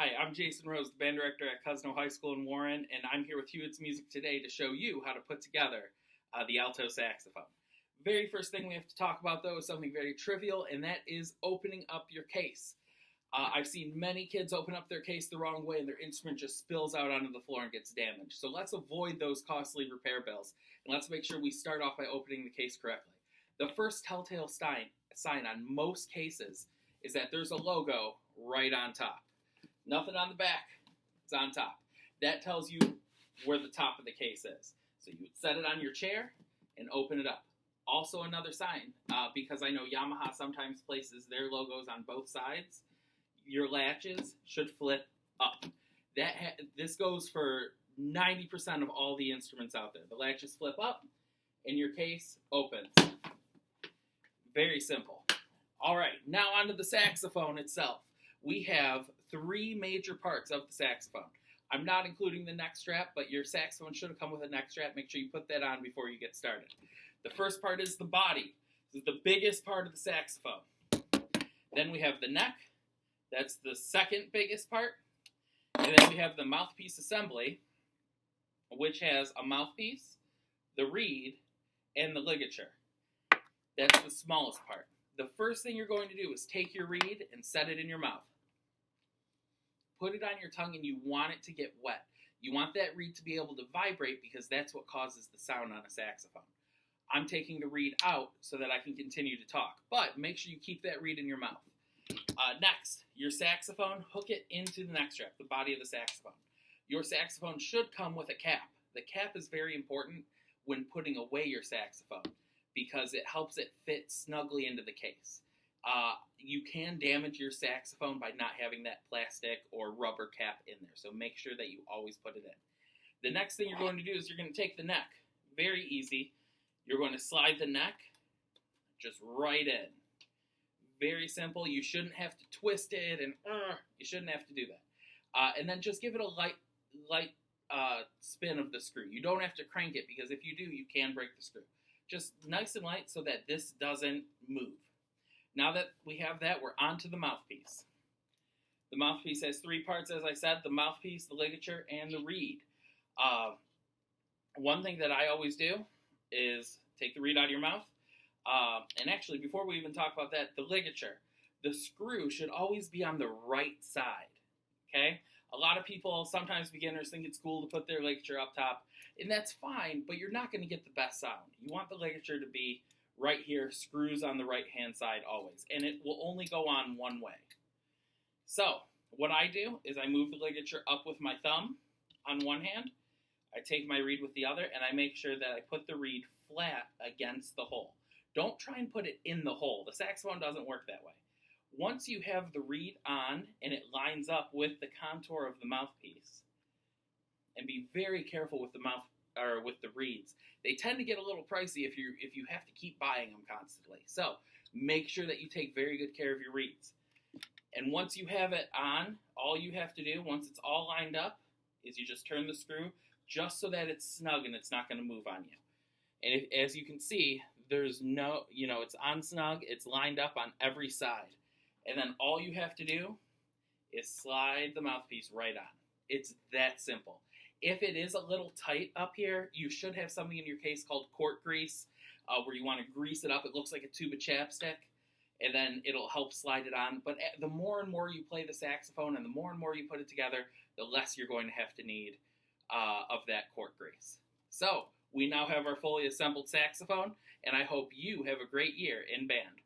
Hi, I'm Jason Rose, the band director at Cosno High School in Warren, and I'm here with Hewitt's Music today to show you how to put together the alto saxophone. Very first thing we have to talk about, though, is something very trivial, and that is opening up your case. I've seen many kids open up their case the wrong way, and their instrument just spills out onto the floor and gets damaged. So let's avoid those costly repair bills, and let's make sure we start off by opening the case correctly. The first telltale sign on most cases is that there's a logo right on top. Nothing on the back, it's on top. That tells you where the top of the case is. So you would set it on your chair and open it up. Also another sign, because I know Yamaha sometimes places their logos on both sides, your latches should flip up. This goes for 90% of all the instruments out there. The latches flip up and your case opens. Very simple. All right, now onto the saxophone itself. We have three major parts of the saxophone. I'm not including the neck strap, but your saxophone should have come with a neck strap. Make sure you put that on before you get started. The first part is the body. This is the biggest part of the saxophone. Then we have the neck. That's the second biggest part. And then we have the mouthpiece assembly, which has a mouthpiece, the reed, and the ligature. That's the smallest part. The first thing you're going to do is take your reed and set it in your mouth. Put it on your tongue, and you want it to get wet. You want that reed to be able to vibrate because that's what causes the sound on a saxophone. I'm taking the reed out so that I can continue to talk, but make sure you keep that reed in your mouth. Next, your saxophone, hook it into the neck strap, the body of the saxophone. Your saxophone should come with a cap. The cap is very important when putting away your saxophone because it helps it fit snugly into the case. You can damage your saxophone by not having that plastic or rubber cap in there, so make sure that you always put it in. The next thing you're going to do is you're going to take the neck. Very easy. You're going to slide the neck just right in. Very simple. You shouldn't have to twist it, and you shouldn't have to do that. And then just give it a light spin of the screw. You don't have to crank it because if you do, you can break the screw. Just nice and light so that this doesn't move. Now that we have that, we're on to the mouthpiece. The mouthpiece has three parts, as I said, the mouthpiece, the ligature, and the reed. One thing that I always do is take the reed out of your mouth. And actually, before we even talk about that, the ligature. The screw should always be on the right side, okay? A lot of people, sometimes beginners, think it's cool to put their ligature up top, and that's fine, but you're not going to get the best sound. You want the ligature to be right here, screws on the right-hand side always, and it will only go on one way. So, what I do is I move the ligature up with my thumb on one hand, I take my reed with the other, and I make sure that I put the reed flat against the hole. Don't try and put it in the hole. The saxophone doesn't work that way. Once you have the reed on and it lines up with the contour of the mouthpiece, and be very careful with the reeds. They tend to get a little pricey if you have to keep buying them constantly. So make sure that you take very good care of your reeds. And once you have it on, all you have to do, once it's all lined up, is you just turn the screw just so that it's snug and it's not going to move on you. And as you can see, there's no, it's on snug, it's lined up on every side. And then all you have to do is slide the mouthpiece right on. It's that simple. If it is a little tight up here, you should have something in your case called cork grease, where you want to grease it up. It looks like a tube of chapstick, and then it'll help slide it on. But the more and more you play the saxophone and the more and more you put it together, the less you're going to have to need of that cork grease. So, we now have our fully assembled saxophone, and I hope you have a great year in band.